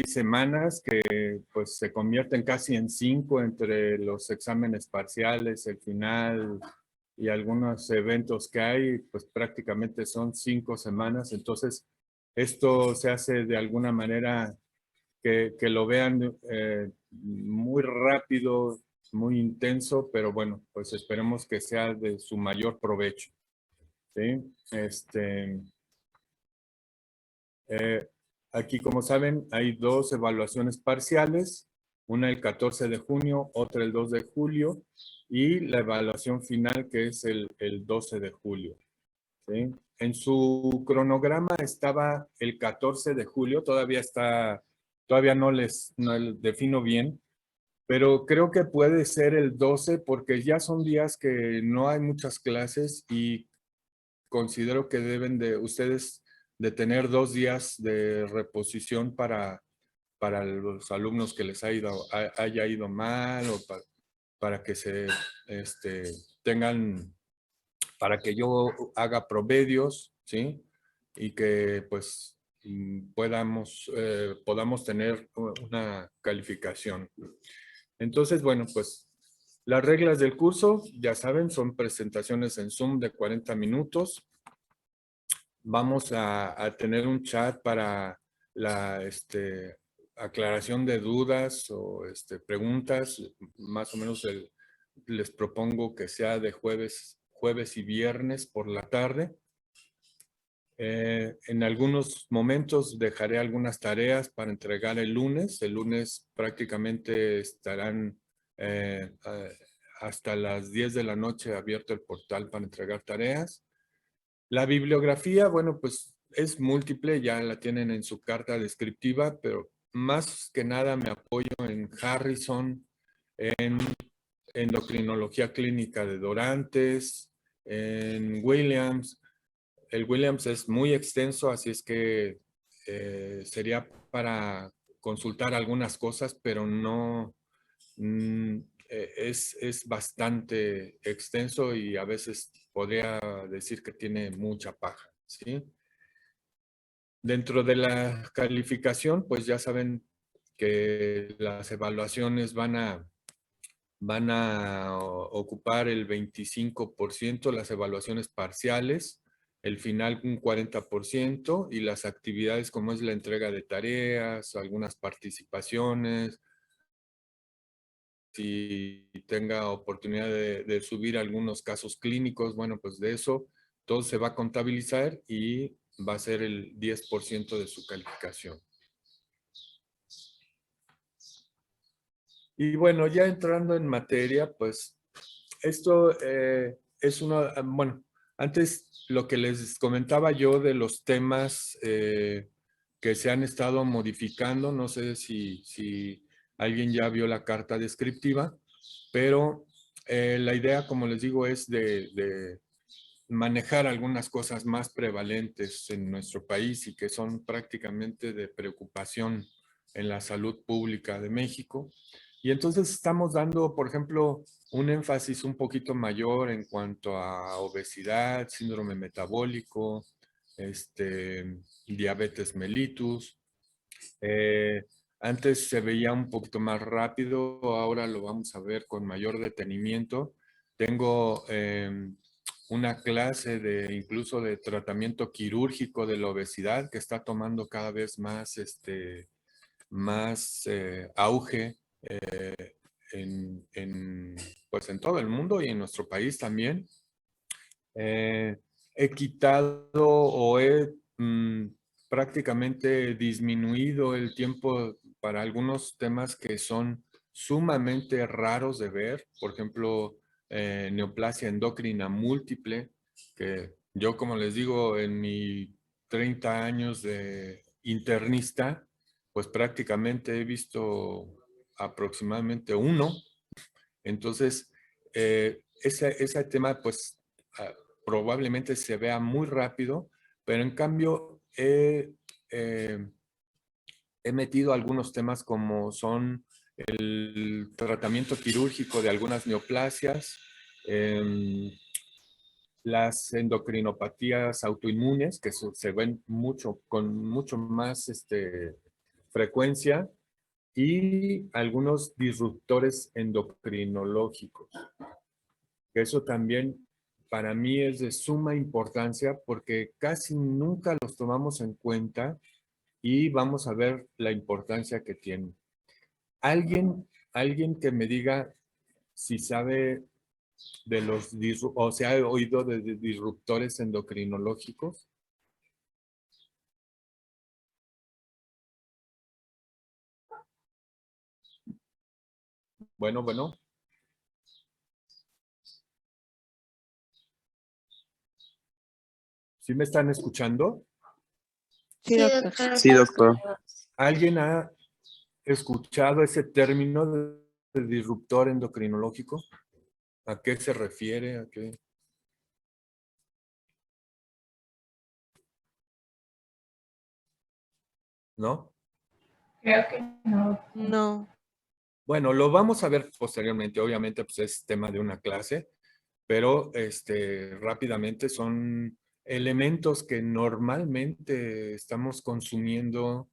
semanas que pues se convierten casi en 5 entre los exámenes parciales, el final y algunos eventos que hay, pues prácticamente son 5 semanas. Entonces, esto se hace de alguna manera que lo vean muy rápido, muy intenso, pero bueno, pues esperemos que sea de su mayor provecho. ¿Sí? Eh, Aquí, como saben, hay 2 evaluaciones parciales, una el 14 de junio, otra el 2 de julio, y la evaluación final que es el 12 de julio. ¿Sí? En su cronograma estaba el 14 de julio, todavía no les defino bien, pero creo que puede ser el 12 porque ya son días que no hay muchas clases y considero que deben de ustedes de tener 2 días de reposición para los alumnos que les haya ido mal o para que tengan, para que yo haga promedios, ¿sí? Y que pues podamos tener una calificación. Entonces, bueno, pues las reglas del curso, ya saben, son presentaciones en Zoom de 40 minutos. Vamos a tener un chat para la aclaración de dudas o preguntas. Más o menos les propongo que sea de jueves y viernes por la tarde. En algunos momentos dejaré algunas tareas para entregar el lunes. El lunes prácticamente estarán hasta las 10 de la noche abierto el portal para entregar tareas. La bibliografía, bueno, pues es múltiple, ya la tienen en su carta descriptiva, pero más que nada me apoyo en Harrison, en endocrinología clínica de Dorantes, en Williams. El Williams es muy extenso, así es que sería para consultar algunas cosas, pero no, es bastante extenso y a veces podría decir que tiene mucha paja, ¿sí? Dentro de la calificación, pues ya saben que las evaluaciones van a ocupar el 25%, las evaluaciones parciales, el final un 40% y las actividades como es la entrega de tareas, algunas participaciones, si tenga oportunidad de subir algunos casos clínicos, bueno, pues de eso todo se va a contabilizar y va a ser el 10% de su calificación. Y bueno, ya entrando en materia, pues esto es bueno, antes lo que les comentaba yo de los temas que se han estado modificando, no sé si alguien ya vio la carta descriptiva, pero la idea, como les digo, es de manejar algunas cosas más prevalentes en nuestro país y que son prácticamente de preocupación en la salud pública de México. Y entonces estamos dando, por ejemplo, un énfasis un poquito mayor en cuanto a obesidad, síndrome metabólico, diabetes mellitus. Eh, Antes se veía un poquito más rápido, ahora lo vamos a ver con mayor detenimiento. Tengo una clase incluso de tratamiento quirúrgico de la obesidad que está tomando cada vez más auge pues en todo el mundo y en nuestro país también. He quitado o he prácticamente disminuido el tiempo para algunos temas que son sumamente raros de ver. Por ejemplo, neoplasia endocrina múltiple, que yo, como les digo, en mis 30 años de internista, pues prácticamente he visto aproximadamente uno. Entonces, ese tema, pues, probablemente se vea muy rápido, pero en cambio eh, he metido algunos temas como son el tratamiento quirúrgico de algunas neoplasias, las endocrinopatías autoinmunes, que se ven con mucho más frecuencia y algunos disruptores endocrinológicos. Eso también para mí es de suma importancia porque casi nunca los tomamos en cuenta y vamos a ver la importancia que tienen. Alguien que me diga si sabe de los, o se ha oído de disruptores endocrinológicos. Bueno. ¿Sí me están escuchando? Sí, doctor. Sí, doctor. ¿Alguien ha escuchado ese término de disruptor endocrinológico? ¿A qué se refiere? ¿A qué? ¿No? Creo que no. No. Bueno, lo vamos a ver posteriormente. Obviamente, pues es tema de una clase, pero rápidamente son elementos que normalmente estamos consumiendo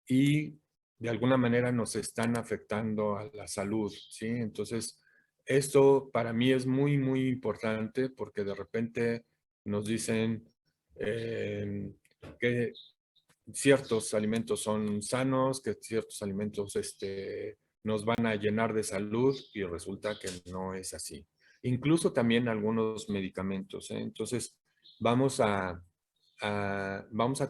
y de alguna manera nos están afectando a la salud, ¿sí? Entonces, esto para mí es muy, muy importante porque de repente nos dicen que ciertos alimentos son sanos, que ciertos alimentos nos van a llenar de salud y resulta que no es así. Incluso también algunos medicamentos, ¿eh? Entonces, vamos a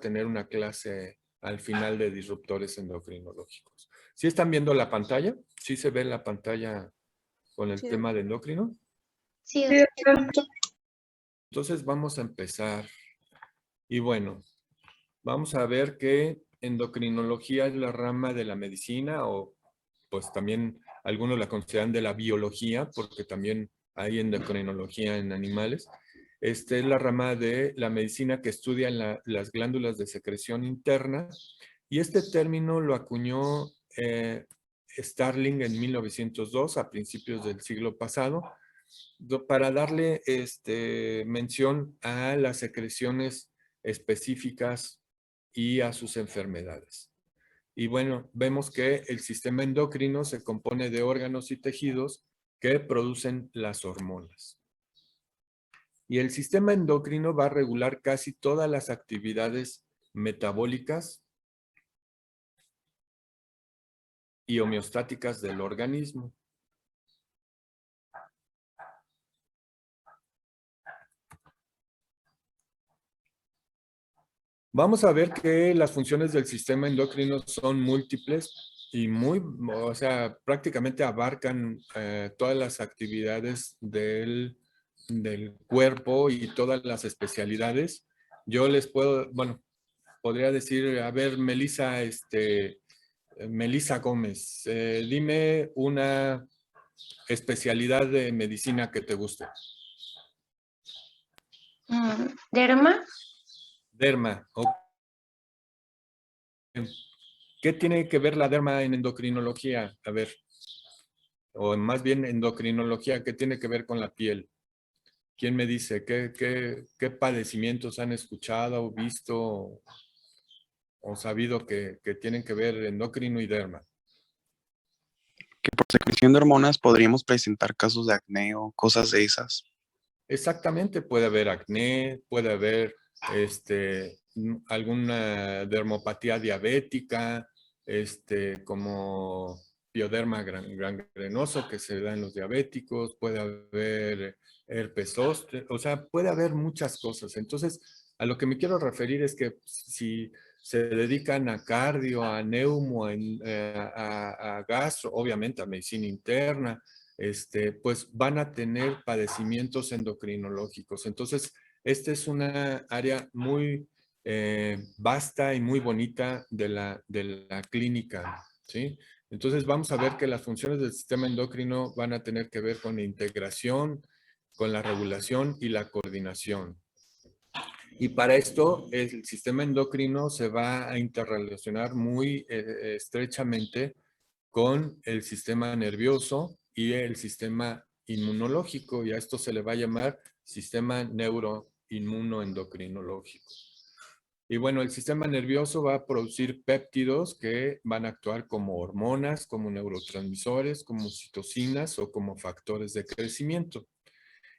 tener una clase al final de disruptores endocrinológicos. ¿Sí están viendo la pantalla? ¿Sí se ve la pantalla con el Sí, tema de endocrino? Sí, Sí, doctor. doctor. Entonces vamos a empezar. Y bueno, vamos a ver que endocrinología es la rama de la medicina o pues también algunos la consideran de la biología porque también hay endocrinología en animales. Esta es la rama de la medicina que estudia las glándulas de secreción interna y este término lo acuñó Starling en 1902 a principios del siglo pasado para darle mención a las secreciones específicas y a sus enfermedades. Y bueno, vemos que el sistema endocrino se compone de órganos y tejidos que producen las hormonas. Y el sistema endocrino va a regular casi todas las actividades metabólicas y homeostáticas del organismo. Vamos a ver que las funciones del sistema endocrino son múltiples y o sea, prácticamente abarcan todas las actividades del cuerpo y todas las especialidades. Yo les puedo, bueno, podría decir, a ver, Melissa Gómez, dime una especialidad de medicina que te guste. ¿Derma? Derma. ¿Qué tiene que ver la derma en endocrinología? A ver, o más bien endocrinología, ¿qué tiene que ver con la piel? ¿Quién me dice qué padecimientos han escuchado o visto o sabido que tienen que ver endocrino y derma? Que por secreción de hormonas podríamos presentar casos de acné o cosas de esas. Exactamente, puede haber acné, puede haber alguna dermopatía diabética, como pioderma gangrenoso que se da en los diabéticos, puede haber herpes zóster, o sea, puede haber muchas cosas. Entonces, a lo que me quiero referir es que si se dedican a cardio, a neumo, a gastro, obviamente a medicina interna, pues van a tener padecimientos endocrinológicos. Entonces, esta es una área muy vasta y muy bonita de la clínica, ¿sí? Entonces, vamos a ver que las funciones del sistema endocrino van a tener que ver con la integración, con la regulación y la coordinación. Y para esto, el sistema endocrino se va a interrelacionar muy estrechamente con el sistema nervioso y el sistema inmunológico, y a esto se le va a llamar sistema neuroinmunoendocrinológico. Y bueno, el sistema nervioso va a producir péptidos que van a actuar como hormonas, como neurotransmisores, como citocinas o como factores de crecimiento.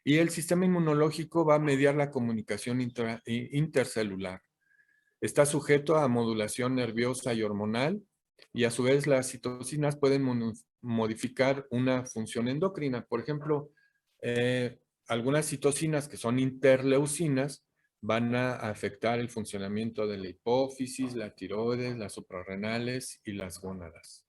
Y el sistema inmunológico va a mediar la comunicación intercelular. Está sujeto a modulación nerviosa y hormonal, y a su vez las citocinas pueden modificar una función endocrina. Por ejemplo, algunas citocinas que son interleucinas van a afectar el funcionamiento de la hipófisis, la tiroides, las suprarrenales y las gónadas.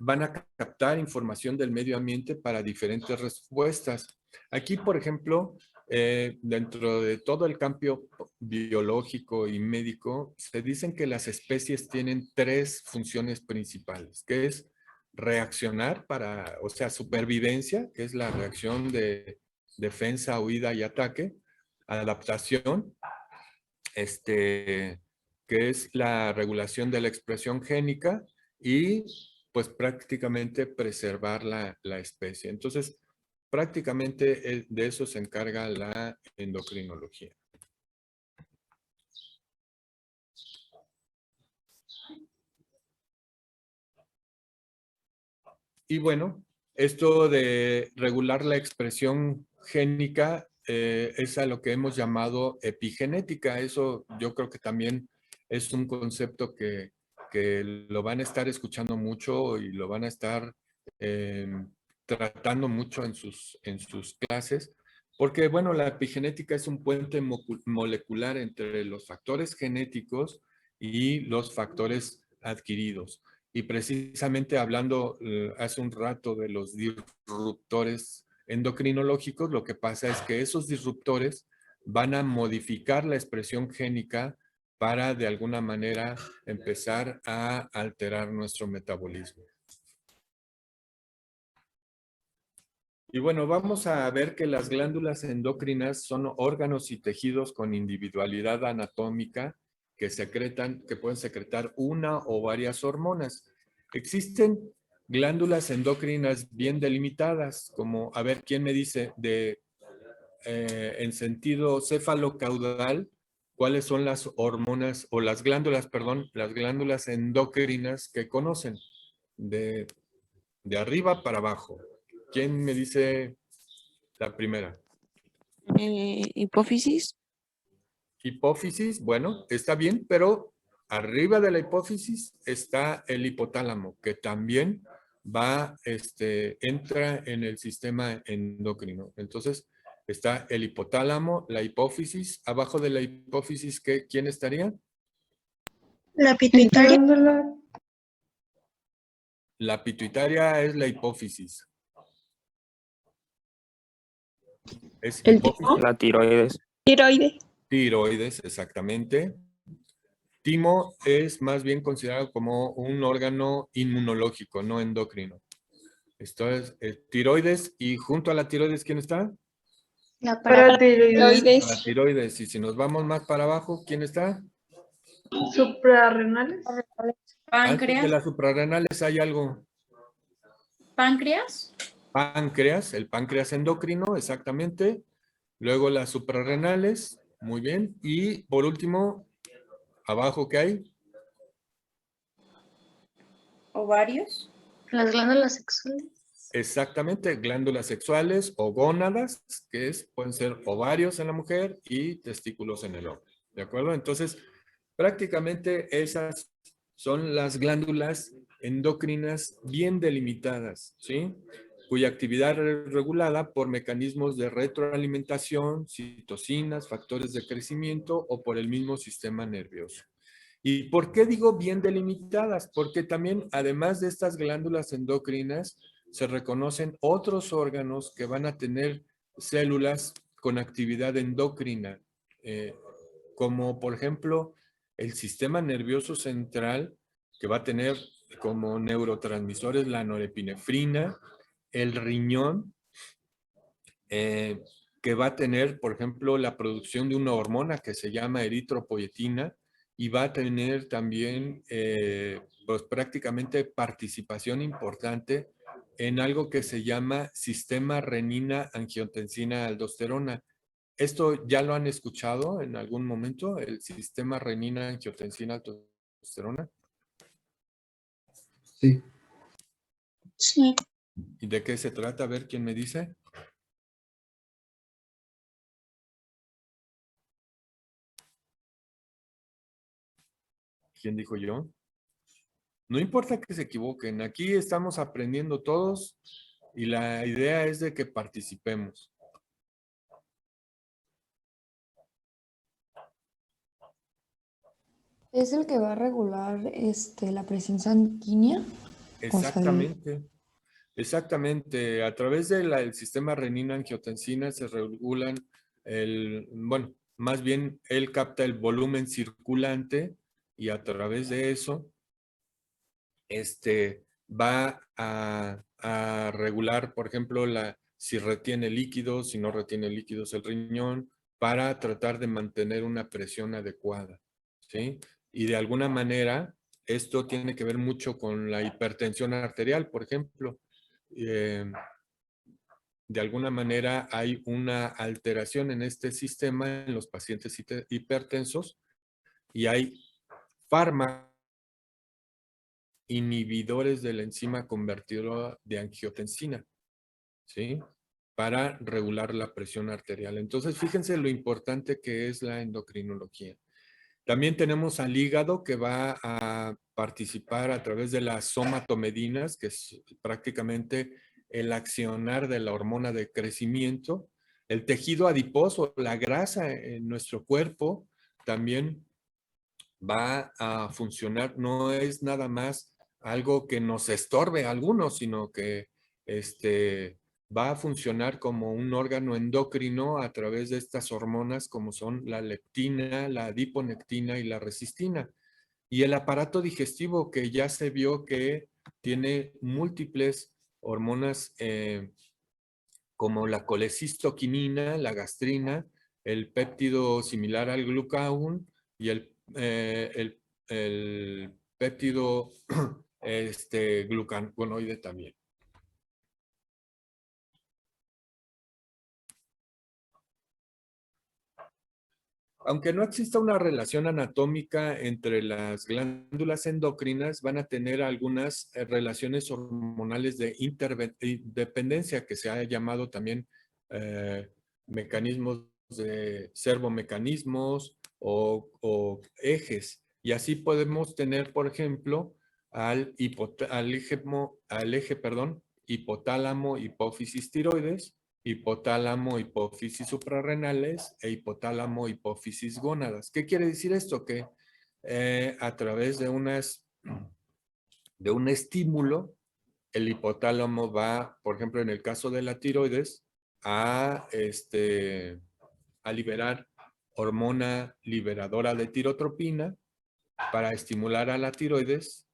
Van a captar información del medio ambiente para diferentes respuestas. Aquí, por ejemplo, dentro de todo el campo biológico y médico, se dicen que las especies tienen 3 funciones principales, que es reaccionar para, o sea, supervivencia, que es la reacción de defensa, huida y ataque, adaptación, que es la regulación de la expresión génica, y pues prácticamente preservar la especie. Entonces, prácticamente de eso se encarga la endocrinología. Y bueno, esto de regular la expresión génica es a lo que hemos llamado epigenética. Eso yo creo que también es un concepto que lo van a estar escuchando mucho y lo van a estar eh, tratando mucho en sus clases, porque bueno, la epigenética es un puente molecular entre los factores genéticos y los factores adquiridos. Y precisamente hablando hace un rato de los disruptores endocrinológicos, lo que pasa es que esos disruptores van a modificar la expresión génica para de alguna manera empezar a alterar nuestro metabolismo. Y bueno, vamos a ver que las glándulas endocrinas son órganos y tejidos con individualidad anatómica que pueden secretar una o varias hormonas. Existen glándulas endocrinas bien delimitadas, como, a ver, ¿quién me dice en sentido cefalocaudal, cuáles son las hormonas o las glándulas, perdón, las glándulas endocrinas que conocen de arriba para abajo? ¿Quién me dice la primera? Hipófisis. Hipófisis, bueno, está bien, pero arriba de la hipófisis está el hipotálamo, que también entra en el sistema endocrino. Entonces, está el hipotálamo, la hipófisis. Abajo de la hipófisis, ¿quién estaría? La pituitaria. La pituitaria es la hipófisis. ¿Es ¿El hipófisis? La tiroides. tiroides? Tiroides, exactamente. Timo es más bien considerado como un órgano inmunológico, no endocrino. Esto es tiroides, y junto a la tiroides, ¿quién está? La paratiroides. La tiroides. Y si nos vamos más para abajo, ¿quién está? Suprarrenales. Antes de las suprarrenales hay algo. Páncreas. Páncreas, el páncreas endocrino, exactamente. Luego las suprarrenales, muy bien. Y por último, abajo, ¿qué hay? Ovarios. Las glándulas sexuales. Exactamente, glándulas sexuales o gónadas, pueden ser ovarios en la mujer y testículos en el hombre. ¿De acuerdo? Entonces, prácticamente esas son las glándulas endocrinas bien delimitadas, ¿sí? Cuya actividad es regulada por mecanismos de retroalimentación, citocinas, factores de crecimiento o por el mismo sistema nervioso. ¿Y por qué digo bien delimitadas? Porque también, además de estas glándulas endocrinas, se reconocen otros órganos que van a tener células con actividad endocrina, como por ejemplo el sistema nervioso central, que va a tener como neurotransmisores la norepinefrina, el riñón, que va a tener, por ejemplo, la producción de una hormona que se llama eritropoyetina, y va a tener también, pues prácticamente participación importante en algo que se llama sistema renina-angiotensina-aldosterona, ¿Esto ya lo han escuchado en algún momento? ¿El sistema renina-angiotensina-aldosterona? Sí. Sí. ¿Y de qué se trata? A ver, ¿quién me dice? ¿Quién dijo yo? No importa que se equivoquen, aquí estamos aprendiendo todos y la idea es de que participemos. ¿Es el que va a regular la presión sanguínea? Exactamente, exactamente. A través del sistema renina-angiotensina se regulan bueno, más bien él capta el volumen circulante y a través de eso va a regular, por ejemplo, si retiene líquidos, si no retiene líquidos el riñón, para tratar de mantener una presión adecuada, ¿sí? Y de alguna manera, esto tiene que ver mucho con la hipertensión arterial, por ejemplo. De alguna manera hay una alteración en este sistema en los pacientes hipertensos y hay fármacos inhibidores de la enzima convertidora de angiotensina, ¿sí? Para regular la presión arterial. Entonces, fíjense lo importante que es la endocrinología. También tenemos al hígado que va a participar a través de las somatomedinas, que es prácticamente el accionar de la hormona de crecimiento. El tejido adiposo, la grasa en nuestro cuerpo, también va a funcionar. No es nada más algo que nos estorbe a algunos, sino que va a funcionar como un órgano endocrino a través de estas hormonas como son la leptina, la adiponectina y la resistina. Y el aparato digestivo que ya se vio que tiene múltiples hormonas como la colecistoquinina, la gastrina, el péptido similar al glucagón y el péptido glucagónoide también. Aunque no exista una relación anatómica entre las glándulas endocrinas, van a tener algunas relaciones hormonales de interdependencia que se ha llamado también mecanismos de servomecanismos o ejes. Y así podemos tener, por ejemplo, al eje, hipotálamo, hipófisis tiroides, hipotálamo, hipófisis suprarrenales e hipotálamo, hipófisis gónadas. ¿Qué quiere decir esto? Que a través de un estímulo, el hipotálamo va, por ejemplo, en el caso de la tiroides, a liberar hormona liberadora de tirotropina para estimular a la tiroides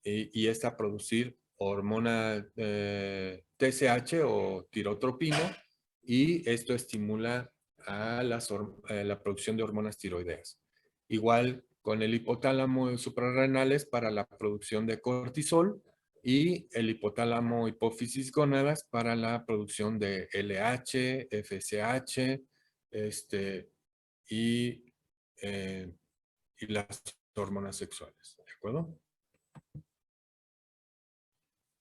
y esta producir hormona TSH o tirotropina y esto estimula a la producción de hormonas tiroideas. Igual con el hipotálamo suprarrenales para la producción de cortisol y el hipotálamo hipófisis gónadas para la producción de LH, FSH, y las hormonas sexuales. ¿De acuerdo?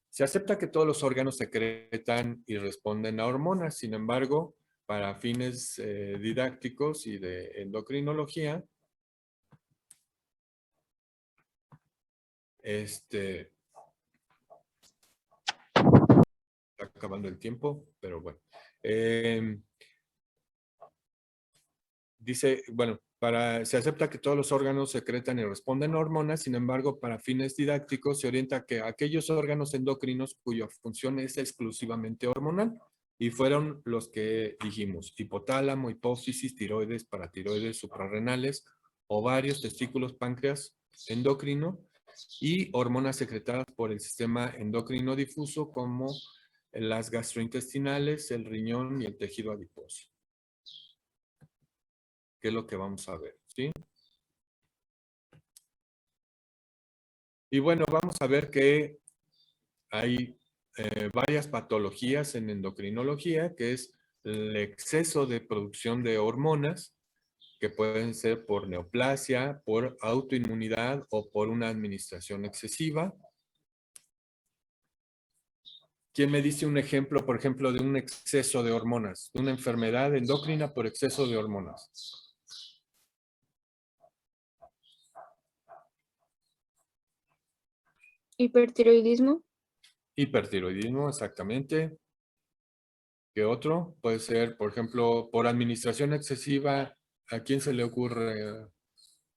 Se acepta que todos los órganos secretan y responden a hormonas, sin embargo, para fines didácticos y de endocrinología, está acabando el tiempo, pero bueno. Dice, bueno, se acepta que todos los órganos secretan y responden a hormonas, sin embargo, para fines didácticos se orienta que aquellos órganos endocrinos cuya función es exclusivamente hormonal, y fueron los que dijimos: hipotálamo, hipófisis, tiroides, paratiroides, suprarrenales, ovarios, testículos, páncreas, endocrino, y hormonas secretadas por el sistema endocrino difuso como las gastrointestinales, el riñón y el tejido adiposo. ¿Qué es lo que vamos a ver? ¿Sí? Y bueno, vamos a ver que hay varias patologías en endocrinología, que es el exceso de producción de hormonas que pueden ser por neoplasia, por autoinmunidad o por una administración excesiva. ¿Quién me dice un ejemplo, por ejemplo, de un exceso de hormonas, de una enfermedad endocrina por exceso de hormonas? Hipertiroidismo. Hipertiroidismo, exactamente. ¿Qué otro? Puede ser, por ejemplo, por administración excesiva. ¿A quién se le ocurre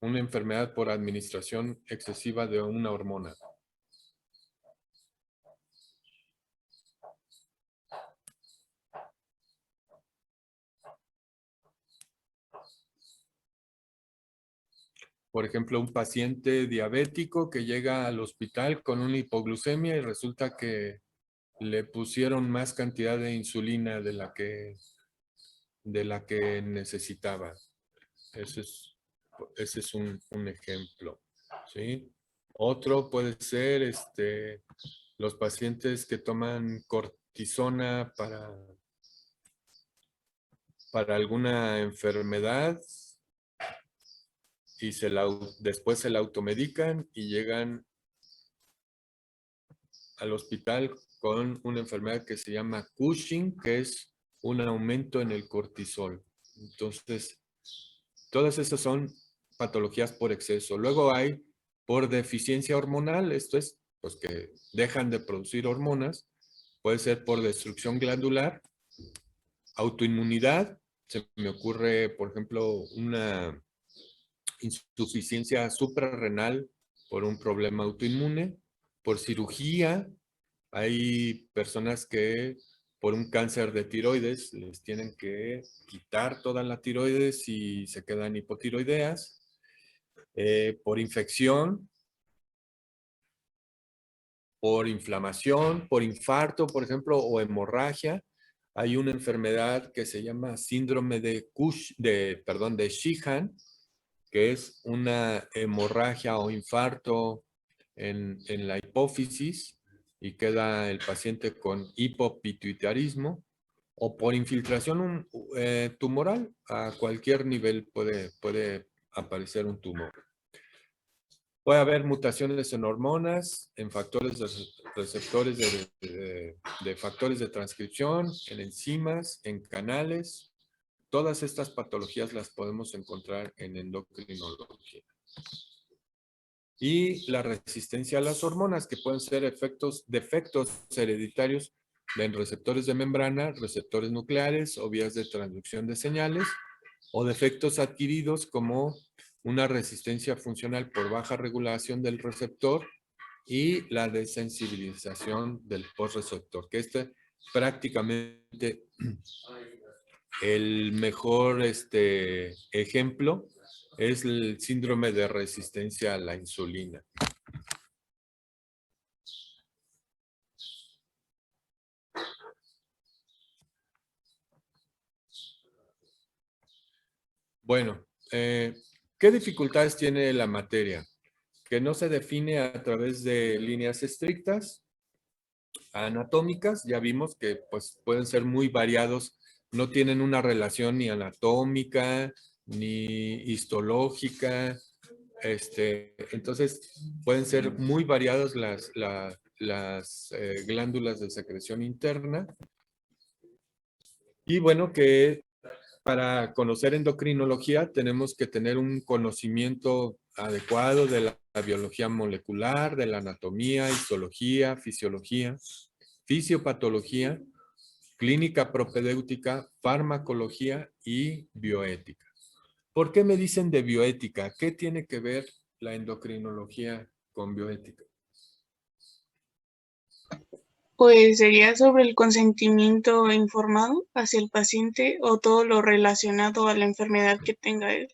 una enfermedad por administración excesiva de una hormona? Por ejemplo, un paciente diabético que llega al hospital con una hipoglucemia y resulta que le pusieron más cantidad de insulina de la que necesitaba. Ese es un ejemplo, ¿sí? Otro puede ser los pacientes que toman cortisona para alguna enfermedad y después se la automedican y llegan al hospital con una enfermedad que se llama Cushing, que es un aumento en el cortisol. Entonces, todas esas son patologías por exceso. Luego hay por deficiencia hormonal, esto es, pues que dejan de producir hormonas. Puede ser por destrucción glandular, autoinmunidad. Se me ocurre, por ejemplo, una insuficiencia suprarrenal por un problema autoinmune, por cirugía. Hay personas que por un cáncer de tiroides les tienen que quitar toda la tiroides y se quedan hipotiroideas. Por infección, por inflamación, por infarto, por ejemplo, o hemorragia. Hay una enfermedad que se llama síndrome de Sheehan, que es una hemorragia o infarto en la hipófisis y queda el paciente con hipopituitarismo, o por infiltración tumoral. A cualquier nivel puede aparecer un tumor. Puede haber mutaciones en hormonas, en factores de receptores de factores de transcripción, en enzimas, en canales. Todas estas patologías las podemos encontrar en endocrinología. Y la resistencia a las hormonas, que pueden ser defectos hereditarios en receptores de membrana, receptores nucleares o vías de transducción de señales, o defectos adquiridos como una resistencia funcional por baja regulación del receptor y la desensibilización del postreceptor, que prácticamente el mejor ejemplo es el síndrome de resistencia a la insulina. Bueno, ¿qué dificultades tiene la materia? Que no se define a través de líneas estrictas, anatómicas. Ya vimos que pues, pueden ser muy variados, no tienen una relación ni anatómica, ni histológica. Entonces, pueden ser muy variadas las glándulas de secreción interna. Y bueno, que para conocer endocrinología tenemos que tener un conocimiento adecuado de la biología molecular, de la anatomía, histología, fisiología, fisiopatología, clínica propedéutica, farmacología y bioética. ¿Por qué me dicen de bioética? ¿Qué tiene que ver la endocrinología con bioética? Pues sería sobre el consentimiento informado hacia el paciente o todo lo relacionado a la enfermedad que tenga él.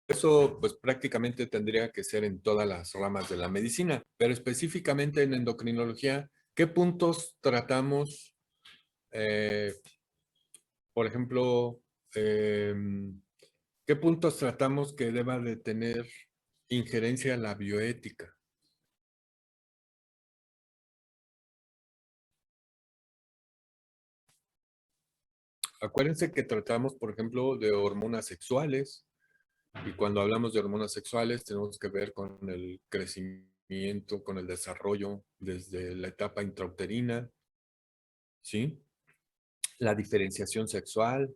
Eso pues prácticamente tendría que ser en todas las ramas de la medicina, pero específicamente en endocrinología, ¿qué puntos tratamos? Por ejemplo, ¿qué puntos tratamos que deba de tener injerencia en la bioética? Acuérdense que tratamos, por ejemplo, de hormonas sexuales. Y cuando hablamos de hormonas sexuales, tenemos que ver con el crecimiento, con el desarrollo desde la etapa intrauterina, ¿sí? La diferenciación sexual.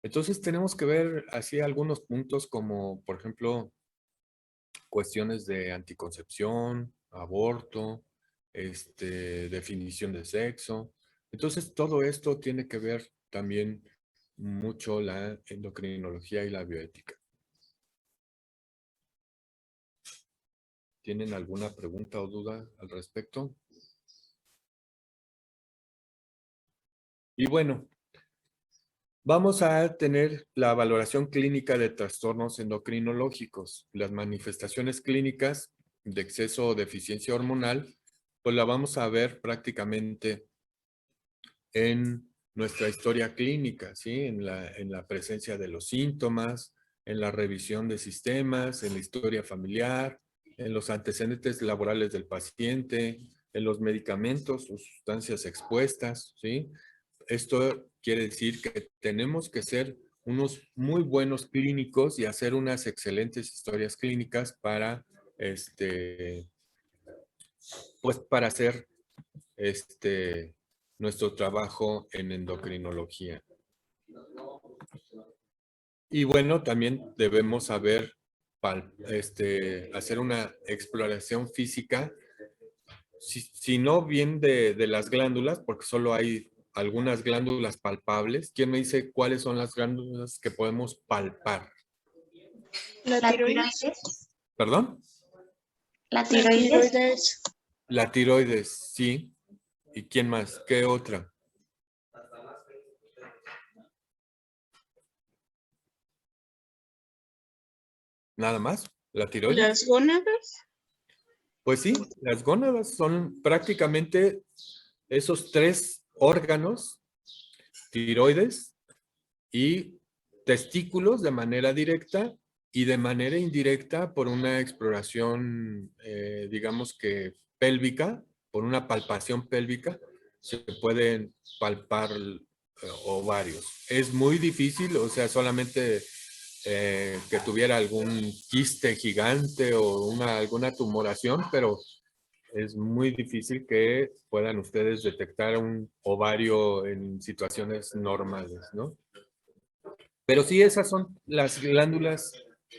Entonces tenemos que ver así algunos puntos como, por ejemplo, cuestiones de anticoncepción, aborto, definición de sexo. Entonces todo esto tiene que ver también mucho la endocrinología y la bioética. ¿Tienen alguna pregunta o duda al respecto? Y bueno, vamos a tener la valoración clínica de trastornos endocrinológicos. Las manifestaciones clínicas de exceso o deficiencia hormonal, pues la vamos a ver prácticamente en nuestra historia clínica, ¿sí? En la presencia de los síntomas, en la revisión de sistemas, en la historia familiar, en los antecedentes laborales del paciente, en los medicamentos o sustancias expuestas, ¿sí? Esto quiere decir que tenemos que ser unos muy buenos clínicos y hacer unas excelentes historias clínicas para, pues para hacer nuestro trabajo en endocrinología. Y bueno, también debemos saber hacer una exploración física, si no bien de las glándulas, porque solo hay algunas glándulas palpables. ¿Quién me dice cuáles son las glándulas que podemos palpar? La tiroides. ¿Perdón? La tiroides. La tiroides, sí. ¿Y quién más? ¿Qué otra? ¿Nada más? ¿La tiroides? Las gónadas. Pues sí, las gónadas son prácticamente esos tres órganos, tiroides y testículos de manera directa y de manera indirecta por una exploración, digamos que pélvica, por una palpación pélvica, se pueden palpar ovarios. Es muy difícil, o sea, solamente que tuviera algún quiste gigante o alguna tumoración, pero es muy difícil que puedan ustedes detectar un ovario en situaciones normales, ¿no? Pero sí, esas son las glándulas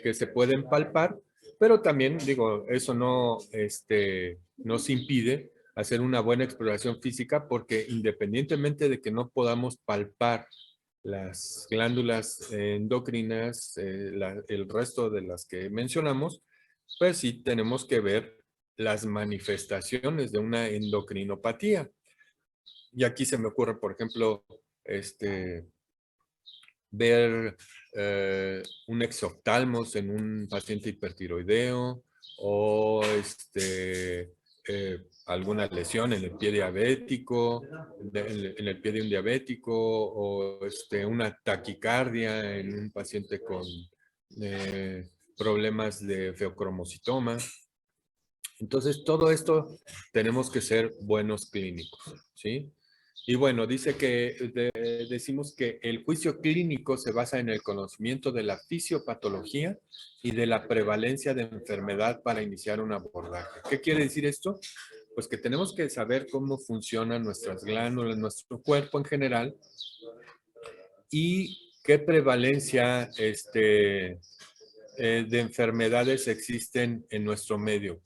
que se pueden palpar, pero también, digo, eso no nos impide hacer una buena exploración física porque independientemente de que no podamos palpar las glándulas endocrinas, el resto de las que mencionamos, pues sí tenemos que ver las manifestaciones de una endocrinopatía. Y aquí se me ocurre, por ejemplo, ver un exoftalmos en un paciente hipertiroideo o alguna lesión en el pie diabético, en el pie de un diabético o una taquicardia en un paciente con problemas de feocromocitoma. Entonces, todo esto tenemos que ser buenos clínicos, ¿sí? Y bueno, dice que decimos que el juicio clínico se basa en el conocimiento de la fisiopatología y de la prevalencia de enfermedad para iniciar un abordaje. ¿Qué quiere decir esto? Pues que tenemos que saber cómo funcionan nuestras glándulas, nuestro cuerpo en general y qué prevalencia de enfermedades existen en nuestro medio.